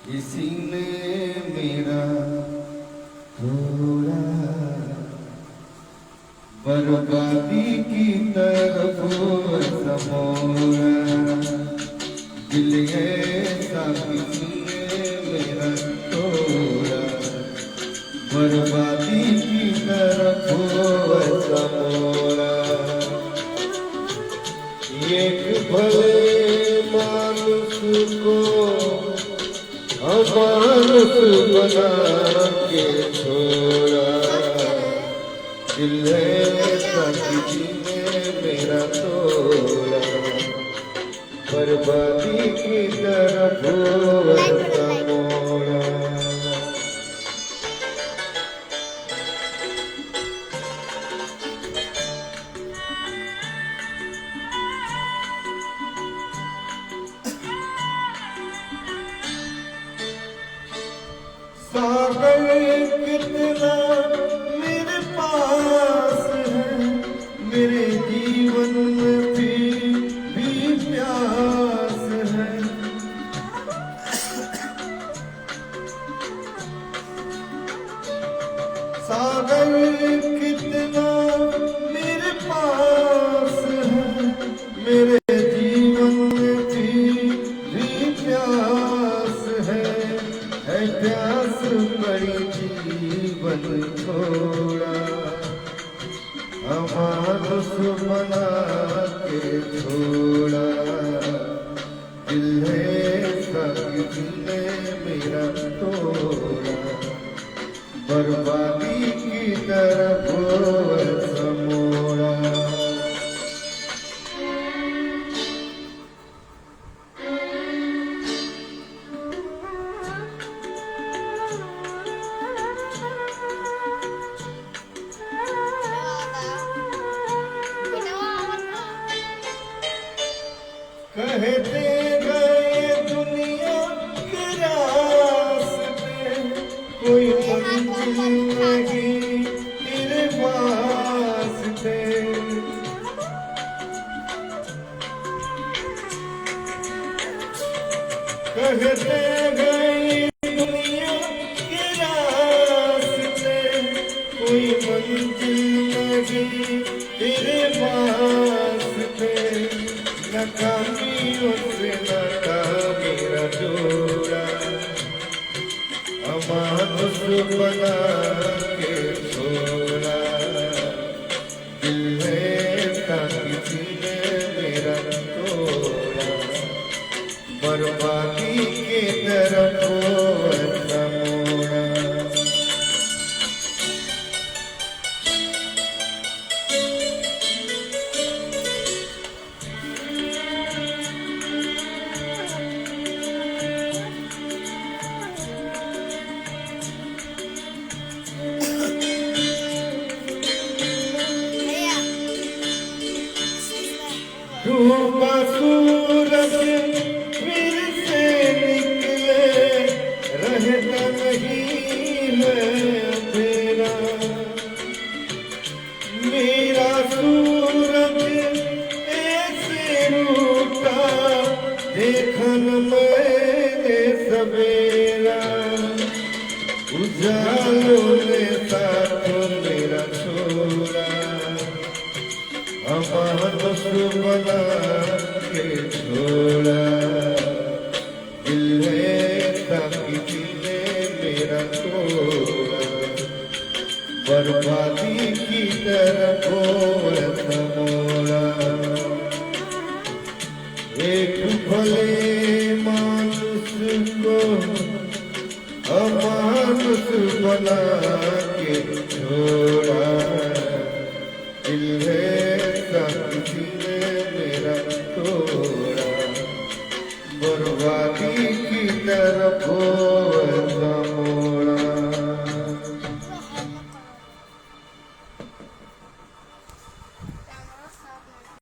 किसी ने मेरा थोड़ा बर्बादी की तरफ समोड़ा, दिल ऐसा किसी ने मेरा थोड़ा बर्बादी की तरफ समोड़ा। एक भले मानुष को अमानुष बना के छोड़ा, दिल ऐसा किसी ने मेरा तोड़ा बर्बादी की तरफ मोड़ा। सागर कितना मेरे पास है, मेरे जीवन में भी प्यास है। सागर कितना मेरे पास है, मेरे जीवन में भी प्यास है प्यास बड़ी जीवन छोड़ा, अमानुष बना के छोड़ा, दिल ऐसा किसी ने मेरा तोड़ा बर्बादी की तरफ समोड़ा। कहते गए दुनिया के रास्ते, कोई मंजिल नहीं तेरे वास्ते। कहते गए दुनिया के रास्ते, कोई मंजिल नहीं तेरे वास्ते। नकामियों से नाता मेरा जोड़ा, अमानुष बना के छोड़ा, दिल ऐसा किसी ने मेरा तोड़ा बर्बादी की तरफ समोड़ा। डूबा सूरज फिर से निकले, रहता नहीं है अंधेरा। मेरा सूरज ऐसे रूठा, देखा न मैंने सवेरा। उजालों ने साथ मेरा छोड़ा, अमानुष बना के छोड़ा, दिल ऐसा किसी ने मेरा तोड़ा बर्बादी की तरफ समोड़ा। एक भले मानुष को अमानुष मानुस बना के छोड़ा, दिल है ऐसा किसी ने मेरा तोड़ा, बर्बादी की तरफ